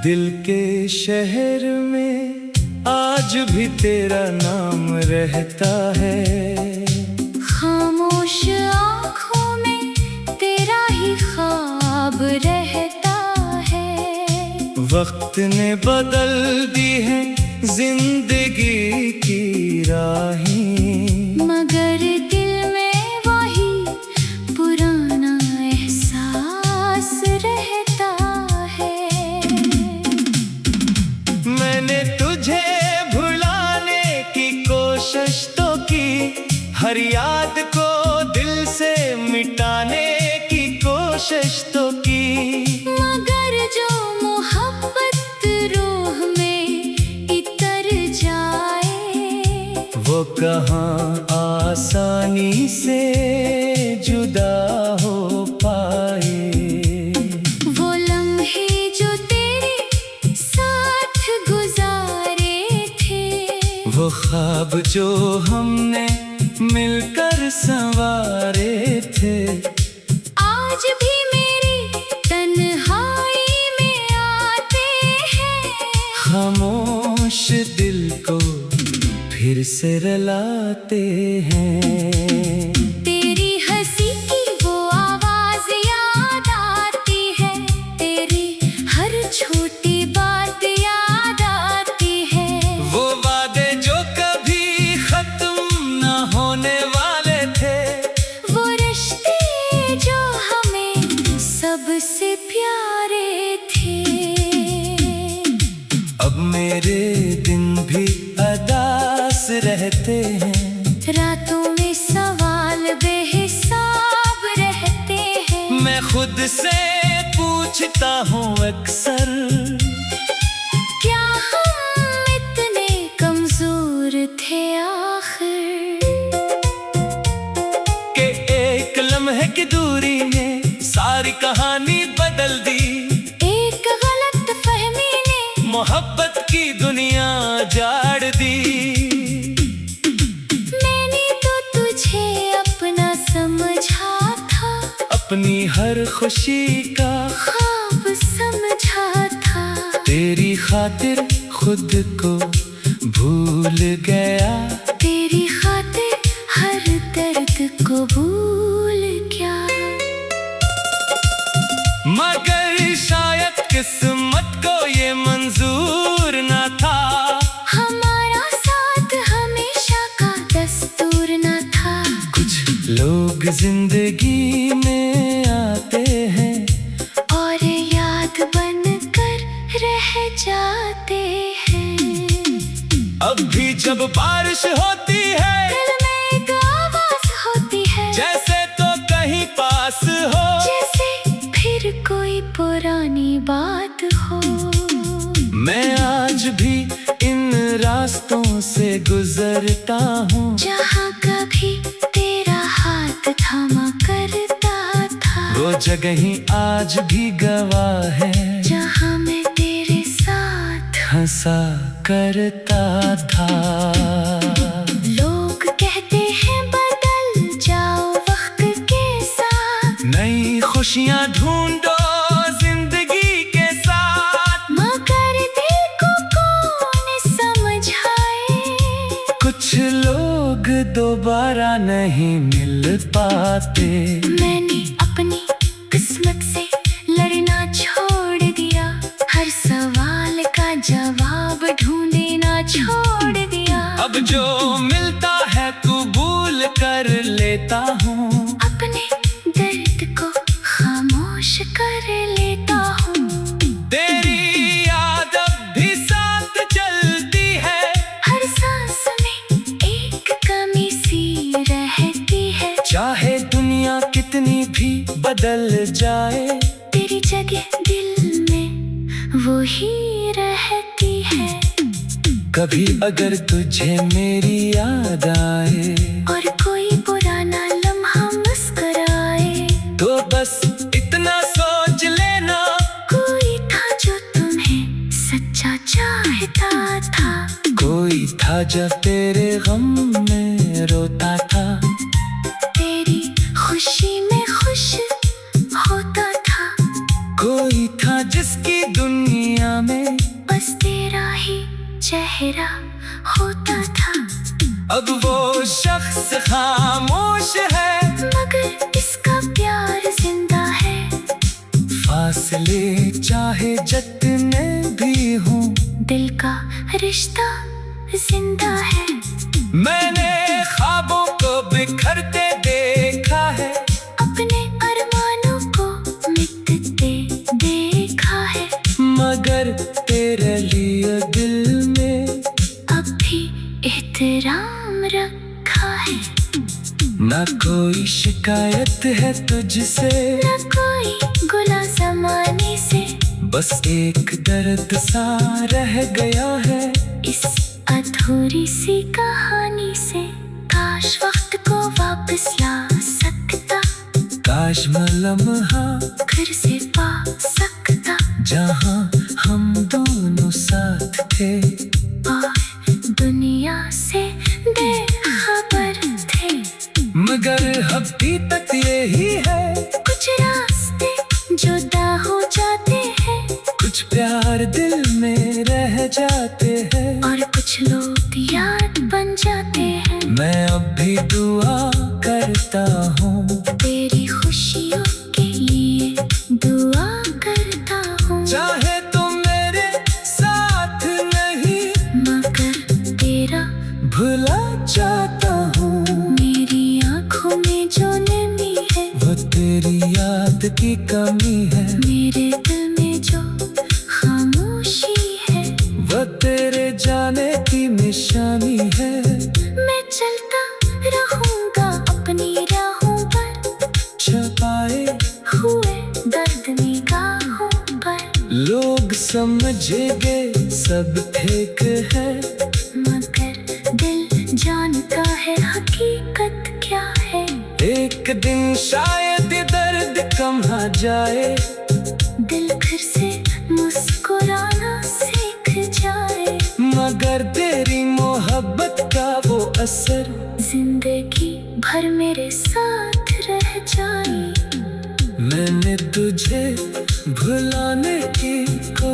दिल के शहर में आज भी तेरा नाम रहता है। खामोश आँखों में तेरा ही ख्वाब रहता है। वक्त ने बदल दी है जिंदगी की राहें, मगर दिल में वही पुराना एहसास रहता है। मैंने तुझे भुलाने की कोशिश तो की, हर याद को दिल से मिटाने की कोशिश तो की, मगर जो मोहब्बत रूह में इतर जाए वो कहाँ आसानी से जुदा हो पाए। वो लम्हे जो तेरे साथ गुजारे थे, वो ख्वाब जो हमने मिलकर संवारे थे, आज भी मेरी तन्हाई में आते हैं। खामोश दिल को फिर से रुलाते हैं। तेरी हंसी की वो आवाज याद आती है, तेरी हर छोटी बात याद आती है। वो वादे जो कभी खत्म न होने वाले थे, वो रिश्ते जो हमें सबसे प्यारे थे। अब मेरे दिन भी अदास रहते हैं, रातों में सवाल बेहिसाब रहते हैं। मैं खुद से पूछता हूँ अक्सर, क्या हम इतने कमजोर थे आखिर, कि एक लम्हे की दूरी ने सारी कहानी बदल दी। एक गलत फहमी ने मोहब्बत की दुनिया जाड़ दी। मैंने तो तुझे अपना समझा था, अपनी हर खुशी का ख्वाब समझा था। तेरी खातिर खुद को भूल गया, तेरी खातिर हर दर्द को भूल गया। मगर शायद किस्मत को ये मंजूर न था, हमारा साथ हमेशा का दस्तूर न था। कुछ लोग जिंदगी में आते हैं और याद बनकर रह जाते हैं। अब भी जब बारिश होती है, दिल में एक आवाज होती है, जैसे तो कहीं पास हो, जैसे फिर कोई पुरानी बात हो। मैं आज भी इन रास्तों से गुजरता हूँ, जहाँ कभी तेरा हाथ थामा करता था, वो जगह ही आज भी गवाह है, जहाँ मैं तेरे साथ हंसा करता था। लोग कहते हैं बदल जाओ वक्त के साथ, नई खुशियाँ ढूंढो जिंदगी के साथ, मगर दिल को कौन समझाए। कुछ लोग दोबारा नहीं मिल पाते। मैंने अपनी किस्मत से लड़ना छोड़ दिया, हर सवाल का जवाब ढूंढना छोड़ दिया। अब जो मिलता है कबूल कर लेता हूँ, अपने दर्द को खामोश कर लेता हूँ। तेरी याद अब भी साथ चलती है, हर सांस में एक कमी सी रहती है। चाहे दुनिया कितनी भी बदल जाए, तेरी जगह दिल में वो ही रहती है। कभी अगर तुझे मेरी याद आए, और कोई पुराना लम्हा मुस्कुराए, तो बस इतना सोच लेना, कोई था जो तुम्हें सच्चा चाहता था। कोई था जब तेरे गम में रोता था, तेरी खुशी में खुश होता था। कोई था जिसकी दुनिया चेहरा होता था, अब वो शख्स खामोश है, मगर इसका प्यार जिंदा है। फासले चाहे जितने भी हों, दिल का रिश्ता जिंदा है। मैंने ख्वाबों को बिखरते देखा है, अपने अरमानों को मिटते देखा है, मगर तेरे लिए दिल में अब भी एहतराम रखा है। ना कोई शिकायत है तुझसे, न कोई गुला ज़माने से, बस एक दर्द सा रह गया है इस अधूरी सी कहानी से। काश वक्त को वापस ला सकता, काश मैं लम्हा फिर से पा सकता, जहाँ हम दोनों साथ थे और दुनिया से बेखबर थे। मगर अभी तक यही है, कुछ रास्ते जुदा हो जाते हैं, कुछ प्यार दिल में रह जाते हैं, और कुछ लोग याद बन जाते हैं। मैं अब भी दुआ करता हूँ, तेरी खुशियों के लिए दुआ करता हूँ, चाहे तुम मेरे साथ नहीं, मगर तेरा भुला जाता हूँ। मेरी आँखों में जो नमी है, वो तेरी याद की कमी है, मेरे दिल में जो खामोशी है, वो तेरे जाने की निशानी है। मैं चलता रहूँगा अपनी राहों पर, छुपाए हुए दर्द निगाहों पर, लोग समझेंगे सब फेक है, मगर दिल जानता है हकीकत क्या है। एक दिन शायद ये दर्द कम आ जाए, दिल फिर से मुस्कुराना सीख जाए, मगर तेरी मोहब्बत का वो असर जिंदगी भर मेरे साथ रह जाए। मैंने तुझे भुलाने की को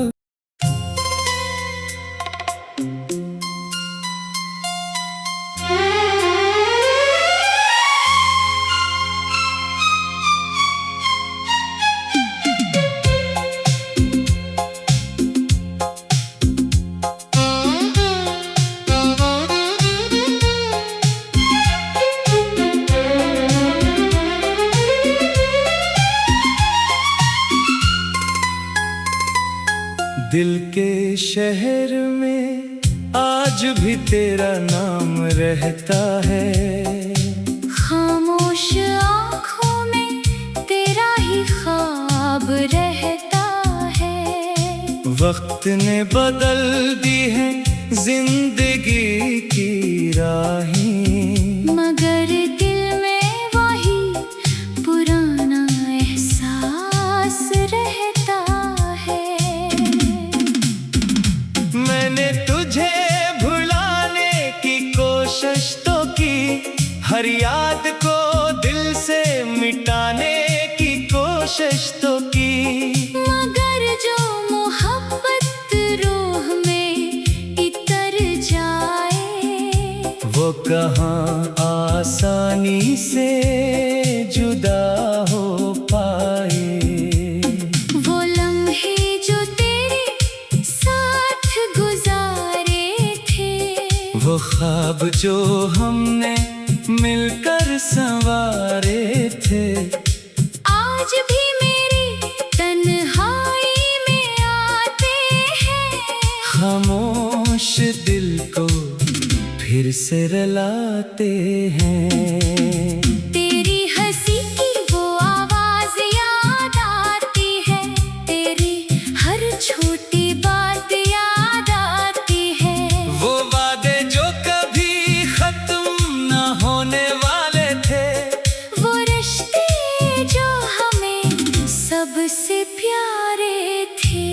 दिल के शहर में आज भी तेरा नाम रहता है, खामोश आँखों में तेरा ही ख्वाब रहता है। वक्त ने बदल दी है जिंदगी की राहें, मगर दिल में वही पुराना एहसास रहता है। मैंने तुझे भुलाने की कोशिश तो की, हर याद को दिल से मिटाने की कोशिश तो की, मगर जो मोहब्बत रूह में इतर जाए, वो कहाँ आसानी से जुदा हो पाए। वो लम्हे जो तेरे साथ गुजारे थे, वो ख्वाब जो हमने मिलकर संवारे थे, आज भी मेरी तन्हाई में आते हैं। खामोश दिल को फिर से रुलाते हैं। तेरी हंसी की वो आवाज याद आती है, तेरी हर छोटी बात याद आती है। वो वादे जो कभी खत्म न होने वाले थे, वो रिश्ते जो हमें सबसे प्यारे थे,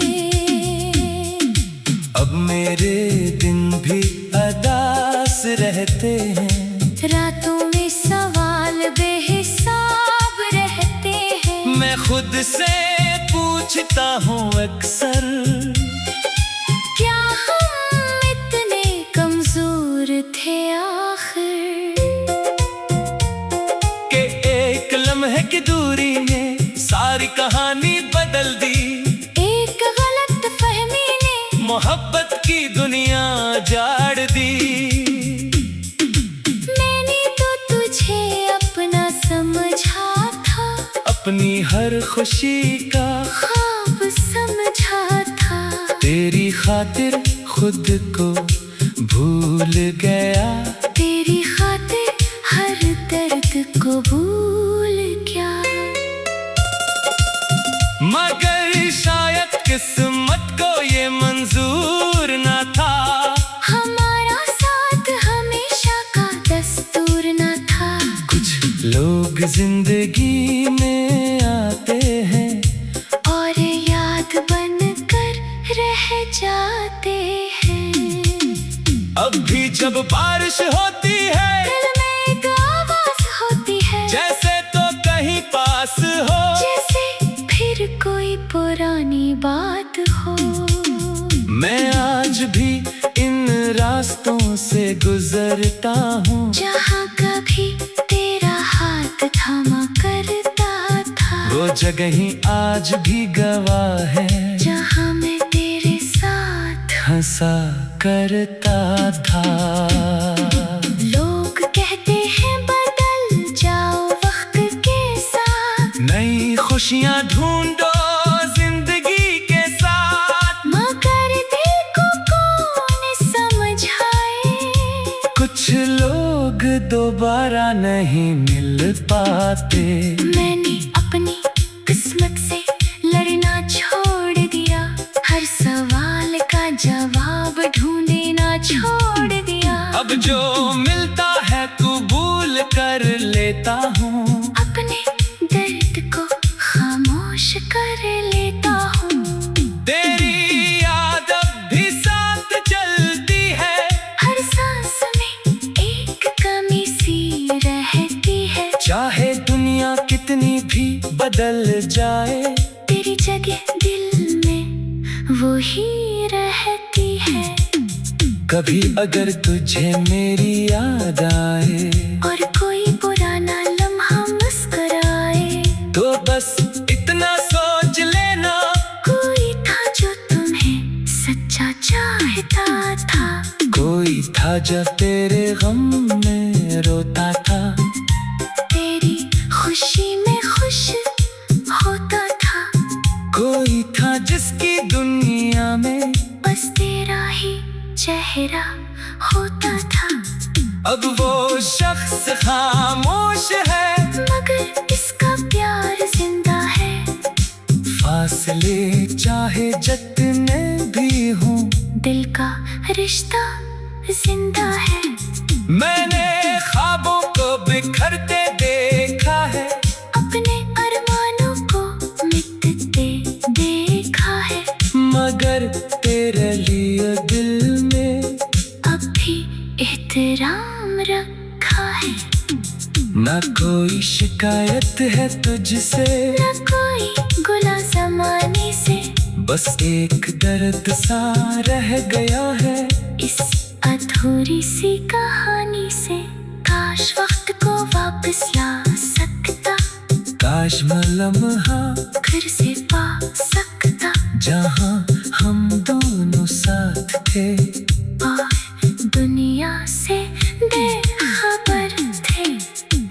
अब मेरे दिन भी अदास रहते हैं। रातों में सवाल बेहिसाब रहते हैं। मैं खुद से पूछता हूँ अक्सर, क्या हम इतने बदल दी। एक गलत फहमी ने मोहब्बत की दुनिया जाड़ दी। मैंने तो तुझे अपना समझा था, अपनी हर खुशी का ख्वाब समझा था। तेरी खातिर खुद को भूल गया। तेरी खातिर हर दर्द को भूल गया। मगर शायद किस्मत को ये मंजूर न था। हमारा साथ हमेशा का दस्तूर न था। कुछ लोग जिंदगी में आते हैं और याद बनकर रह जाते हैं। अब भी जब बारिश होती है दिल में एक आवाज होती है, जैसे तो कहीं पास हो। जैसे फिर कोई पुरानी बात हो। मैं आज भी इन रास्तों से गुजरता हूँ, जहाँ कभी तेरा हाथ थामा करता था। वो जगह ही आज भी गवाह है, जहाँ मैं तेरे साथ हंसा करता था। लोग कहते हैं बदल जाओ वक्त के साथ, नई खुशियाँ ढूंढो जिंदगी के साथ। मगर दिल को कौन समझाए। कुछ लोग दोबारा नहीं मिल पाते। मैंने अपनी किस्मत से लड़ना छोड़ दिया, हर सवाल का जवाब ढूंढना छोड़ दिया। अब जो मिलता है कबूल कर लेता हूँ, अपने दर्द को खामोश कर लेता हूँ। तेरी याद अब भी साथ चलती है, हर सांस में एक कमी सी रहती है। चाहे दुनिया कितनी भी बदल जाए, तेरी जगह दिल में वो ही रहती है। कभी अगर तुझे मेरी याद आए और कोई पुराना लम्हा मुस्कुराए, तो बस इतना सोच लेना, कोई था जो तुम्हें सच्चा चाहता था। कोई था जो तेरे गम में रोता था। तेरी खुशी में खुश होता था। कोई था जिसकी दुनिया में बस तेरा ही चेहरा होता था। अब वो शख्स खामोश है, मगर इसका प्यार जिंदा है। फासले चाहे जितने भी हों, दिल का रिश्ता जिंदा है। मैंने ख्वाबों को बिखरते देखा है, अपने अरमानों को मिटते देखा है। मगर तेरे लिए दिल में अब भी एहतराम रखा है। न कोई शिकायत है तुझसे, न कोई गुला ज़माने से। बस एक दर्द सा रह गया है इस अधूरी सी कहानी से। काश वक्त को वापस ला सकता, काश मैं लम्हा फिर से पा सकता। जहाँ हम दोनों साथ थे और दुनिया से बेखबर थे।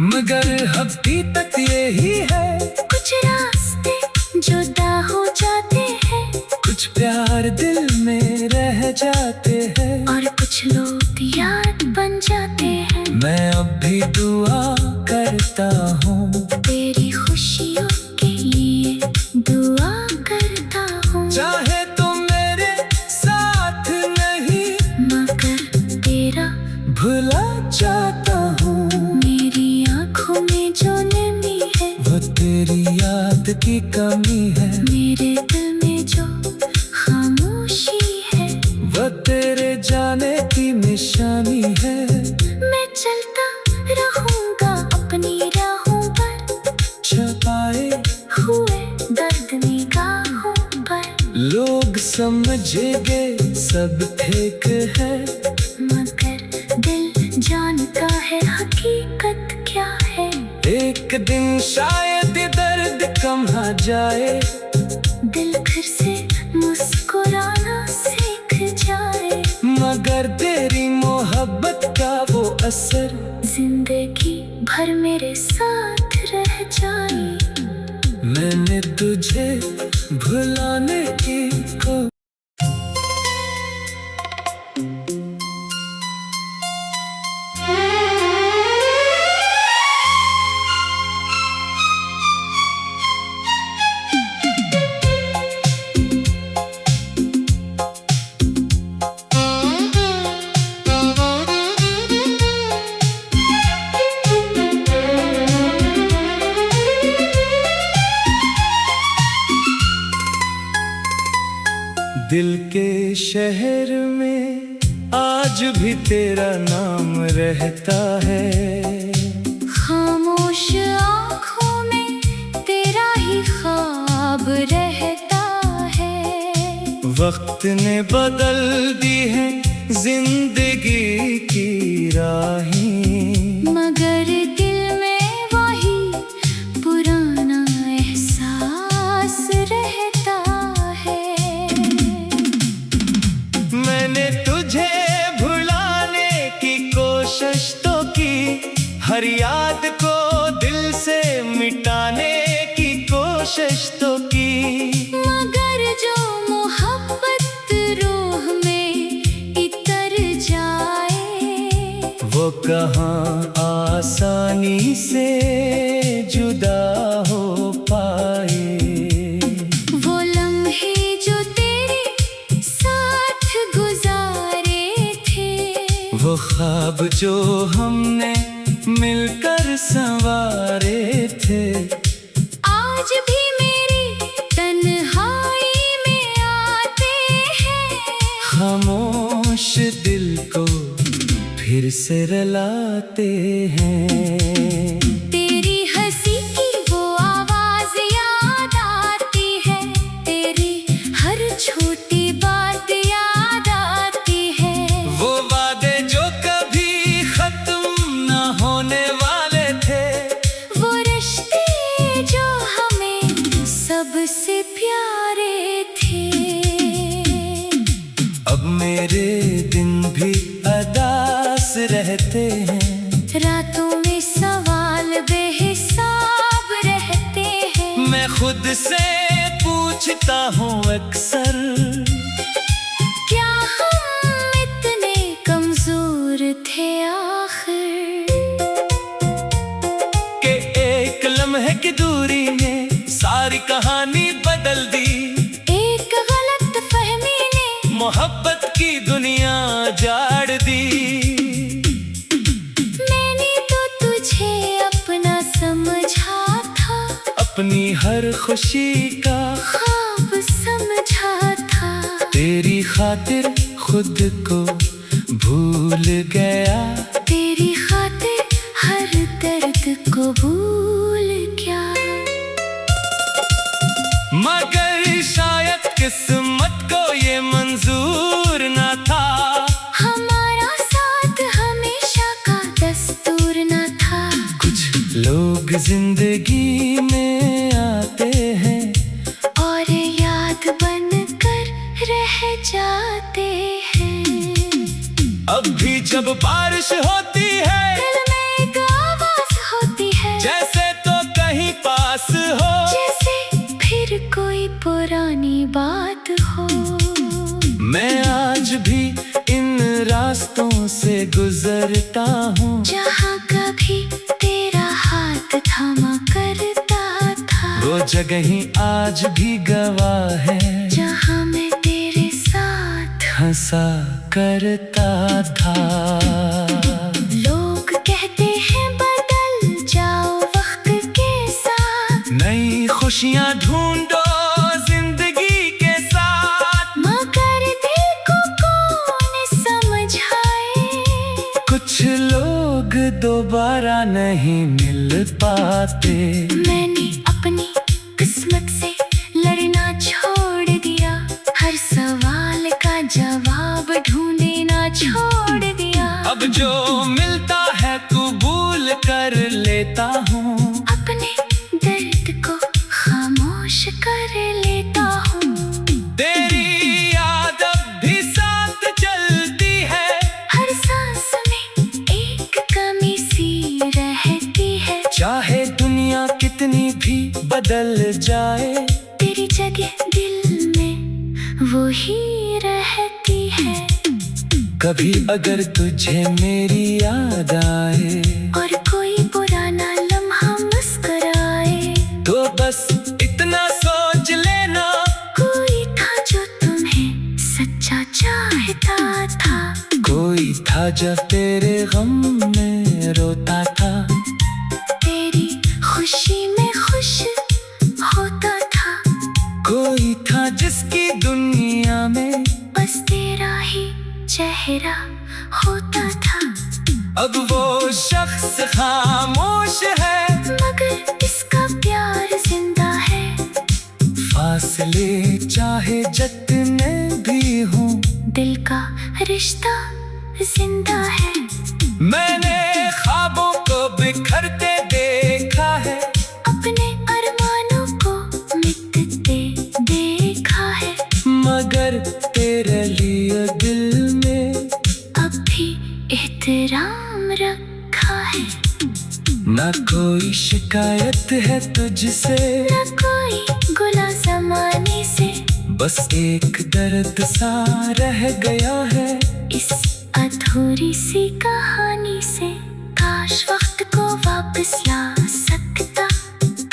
मगर अभी तक यही है, कुछ रास्ते जुदा हो जाते हैं, कुछ प्यार दिल में रह जाते हैं, और कुछ लोग याद बन जाते हैं। मैं अब भी दुआ करता हूँ, तेरी खुशियों के लिए दुआ करता हूँ। चाहे तुम मेरे साथ नहीं, मगर तेरा भुला जाता हूँ। मेरी आँखों में जो नमी है, वो तेरी याद की कमी है। मेरे दिल में जो खामोशी है, वो तेरे जाने की निशानी है। मैं चलता रहूंगा अपनी राहों पर, छुपाए हुए दर्द निगाहों पर। लोग समझेंगे सब फेक है, मगर दिल जानता है हकीकत क्या है। एक दिन शायद ये दर्द कम आ जाए, दिल फिर से मुस्कुराना सीख जाए। मगर तेरी मोहब्बत का वो असर जिंदगी भर मेरे साथ रह जाए। मैंने तुझे भुलाने की को दिल के शहर में आज भी तेरा नाम रहता है। खामोश आँखों में तेरा ही ख्वाब रहता है। वक्त ने बदल दी है जिंदगी की राहें, मगर दिल में वही पुराना एहसास रहता है। मैंने तुझे भुलाने की कोशिश तो की, हर याद को दिल से मिटाने की कोशिश तो की, मगर जो मोहब्बत रूह में इतर जाए वो कहाँ आसानी से जुदा हो पाए। वो लम्हे जो तेरे साथ गुजारे थे, वो ख्वाब जो हमने मिलकर संवारे थे, आज भी मेरी तन्हाई में आते हैं। खामोश दिल को फिर से रुलाते हैं। तेरी हंसी की वो आवाज याद आती है, तेरी हर छोटी बात याद आती है। वो वादे जो कभी खत्म न होने वाले थे, वो रिश्ते जो हमें सबसे प्यारे थे। अब मेरे दिन भी अदास रहते हैं, रातों में सवाल बेहिसाब रहते हैं। मैं खुद से पूछता हूँ अक्सर, क्या हम इतने कमजोर थे आखिर? कि एक लम्हे की दूरी ने सारी कहानी बदल दी। एक गलत फहमी ने मोहब्बत की दुनिया जाड़ दी। मैंने तो तुझे अपना समझा था, अपनी हर खुशी का ख्वाब समझा था। तेरी खातिर खुद को भूल गया, तेरी खातिर हर दर्द को भूल गया। मगर शायद किस्मत को ये मंजूर न था, हमारा साथ हमेशा का दस्तूर न था। कुछ लोग जिंदगी में आते हैं और याद बनकर रह जाते हैं। अब भी जब बारिश होती है, दिल में एक आवाज होती है, जैसे तो कहीं पास हो, जैसे फिर कोई पुरानी बात हो। मैं आज भी इन रास्तों से गुजरता हूँ, जहाँ कभी तेरा हाथ थामा करता था, वो जगह ही आज भी गवाह है, जहाँ मैं तेरे साथ हंसा करता था। लोग कहते हैं बदल जाओ वक्त के साथ, नई खुशियाँ ढूंढो जिंदगी के साथ, मगर दिल को कौन समझाए? कुछ लोग दोबारा नहीं मिल पाते। मैंने अपनी किस्मत से लड़ना छोड़ दिया, हर सवाल का जवाब ढूंढना छोड़ दिया। अब जो मिलता है कबूल कर लेता हूँ, अपने दर्द को खामोश कर लेता हूँ। बदल जाए, तेरी जगह दिल में वो ही रहती है। कभी अगर तुझे मेरी याद आए और कोई पुराना लम्हा मुस्कुराए, तो बस इतना सोच लेना, कोई था जो तुम्हें सच्चा चाहता था। कोई था जो तेरे गम में रोता था, तेरी खुशी में खुश होता था। कोई था जिसकी दुनिया में बस तेरा ही चेहरा होता था। अब वो शख्स खामोश है, मगर इसका प्यार जिंदा है। फासले चाहे जितने भी हों, दिल का रिश्ता जिंदा है। मैंने ख्वाबों को बिखरते देखा है, अपने अरमानों को मिटते देखा है। मगर तेरे लिए दिल में अब भी एहतराम रखा है। ना कोई शिकायत है तुझसे, न कोई गुला ज़माने से। बस एक दर्द सा रह गया है इस अधूरी सी कहानी से। काश वक्त को वापस ला सकता,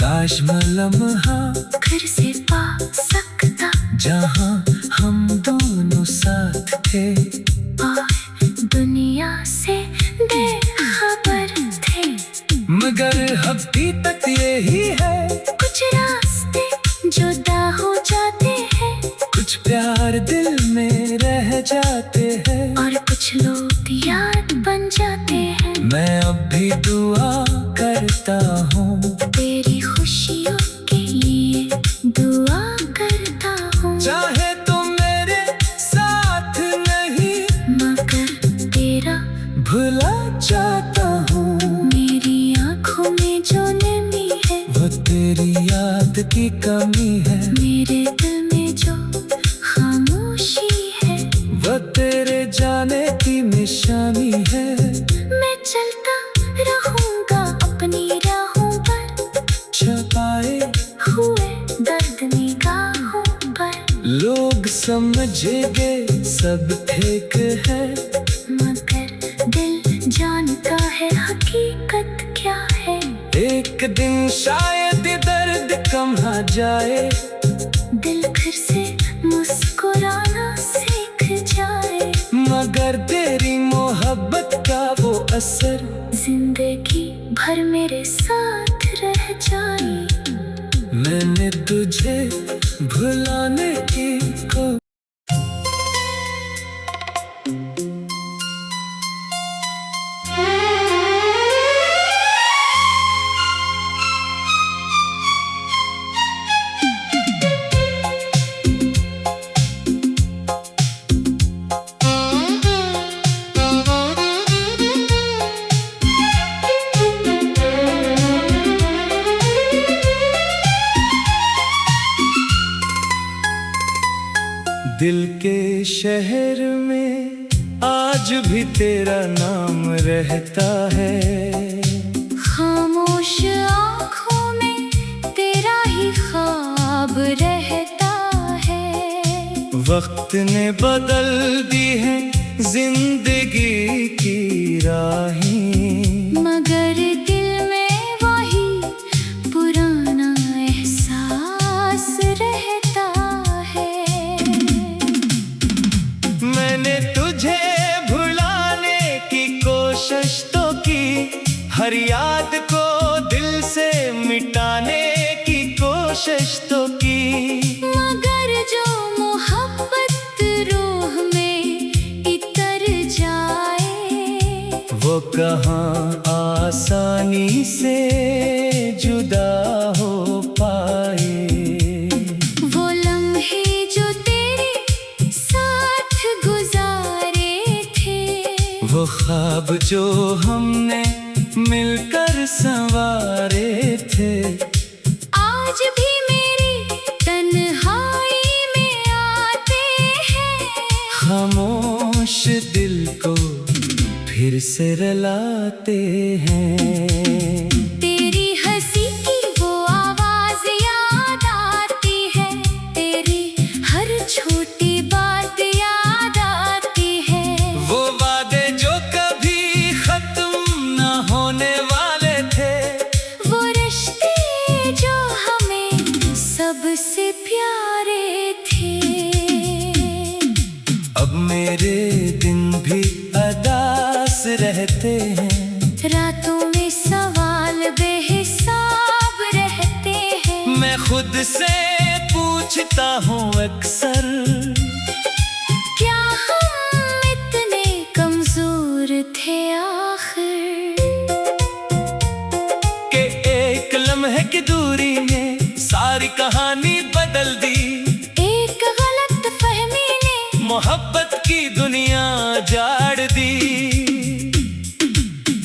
काश मैं लम्हा फिर से पा सकता। जहाँ हम दोनों साथ थे, और दुनिया से बेखबर थे। मगर अभी तक यही है, कुछ रास्ते जुदा हो जाते हैं, कुछ प्यार दिल में रह जाते हैं, और कुछ लोग याद बन जाते हैं। मैं अब भी दुआ करता हूँ, तेरी खुशियों के लिए दुआ करता हूँ। चाहे तुम मेरे साथ नहीं, मगर तेरा भुला जाता हूँ। मेरी आँखों में जो नमी है, वो तेरी याद की कमी है। मेरे दिल में जो खामोशी है, वो तेरे जाने की निशानी है। मैं चलता रहूँगा अपनी राहों पर, छुपाए हुए दर्द निगाहों पर। लोग समझेंगे सब ठीक है, मगर दिल जानता है हकीकत क्या है। एक दिन शायद ये दर्द कम आ जाए, दिल फिर से मुस्कुराना सीख जाए। मगर तेरी मोहब्बत का वो असर जिंदगी भर मेरे साथ रह जाए। मैंने तुझे भुलाने की को दिल के शहर में आज भी तेरा नाम रहता है। खामोश आँखों में तेरा ही ख्वाब रहता है। वक्त ने बदल दी है जिंदगी की राहें, मगर दिल में वही पुराना एहसास रहता है। मैंने तुझे भुलाने की कोशिश तो की, हर याद को दिल से मिटाने की कोशिश तो की, मगर जो मोहब्बत रूह में इतर जाए, वो कहाँ आसानी से जुदा हो पाए। वो लम्हे जो तेरे साथ गुजारे थे, वो ख्वाब जो हमने मिलकर संवारे थे, आज भी मेरी तन्हाई में आते हैं। खामोश दिल को फिर से रुलाते हैं। तेरी हंसी की वो आवाज मेरे दिन भी अदास रहते हैं। रातों में सवाल बेहिसाब रहते हैं। मैं खुद से पूछता हूँ अक्सर, क्या हम इतने कमजोर थे आखिर, कि एक लम्हे की दूरी ने सारी कहानी बदल दी। एक गलत फहमी ने मोहब्बत की दुनिया जाड़ दी।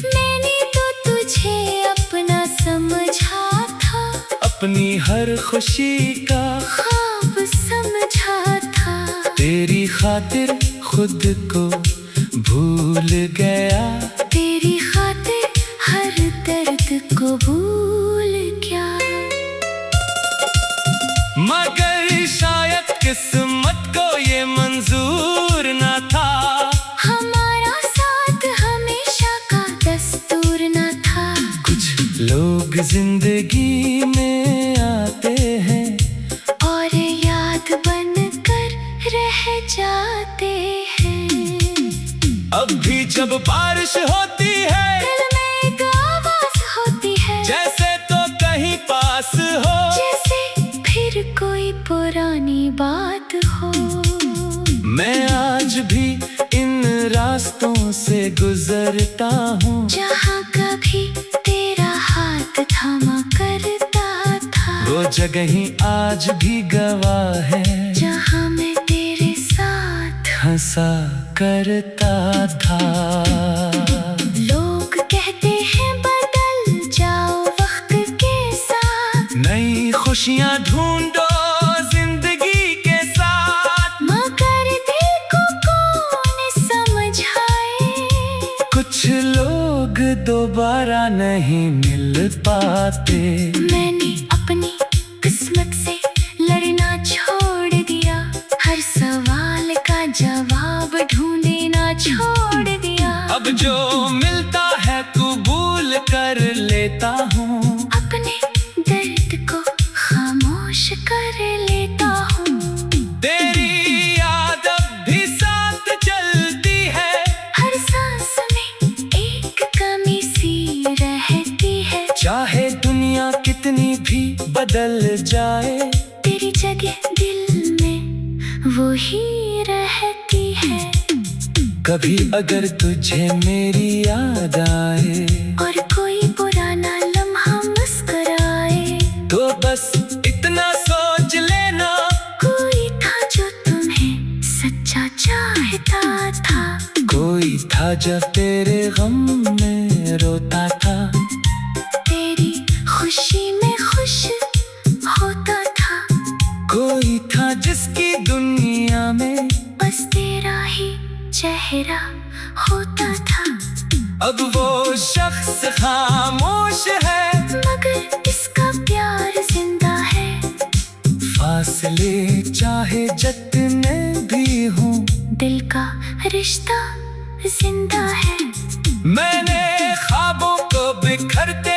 मैंने तो तुझे अपना समझा था, अपनी हर खुशी का ख्वाब समझा था। तेरी खातिर खुद को भूल गया। तेरी खातिर हर दर्द को भूल गया। मगर शायद किस्मत को ये मंजूर न था, हमारा साथ हमेशा का दस्तूर न था। कुछ लोग जिंदगी में आते हैं और याद बनकर रह जाते हैं। अब भी जब बारिश होती है, दिल में एक आवाज होती है, जैसे तो कहीं पास हो, जैसे फिर कोई पुरानी बात हो। मैं आज भी इन रास्तों से गुजरता हूँ, जहाँ कभी तेरा हाथ थामा करता था। वो जगह ही आज भी गवाह है, जहाँ मैं तेरे साथ हंसा करता था। लोग कहते हैं बदल जाओ वक्त के साथ, नई खुशियाँ ढूंढो जिंदगी के साथ। मगर दिल को कौन समझाए, कुछ लोग दोबारा नहीं मिल पाते। मैंने अपनी किस्मत से लड़ना छोड़ दिया, हर सवाल का जवाब ढूंढना छोड़ दिया। अब जो मिलता है कबूल कर लेता हूँ, अपने दर्द को खामोश कर लेता हूँ। तेरी याद अब भी साथ चलती है, हर सांस में एक कमी सी रहती है। चाहे दुनिया कितनी भी बदल जाए, तेरी जगह दिल में वो ही रहती है। कभी अगर तुझे मेरी याद आए, और कोई पुराना लम्हा मुस्कुराए, तो बस इतना सोच लेना, कोई था जो तुम्हें सच्चा चाहता था। कोई था जब तेरे गम में रोता था, तेरी खुशी में खुश होता था। कोई था जिसकी दुनिया में बस तेरा ही चेहरा होता था। अब वो शख्स खामोश है, मगर इसका प्यार जिंदा है। फासले चाहे जितने भी हों, दिल का रिश्ता जिंदा है। मैंने ख्वाबों को बिखरते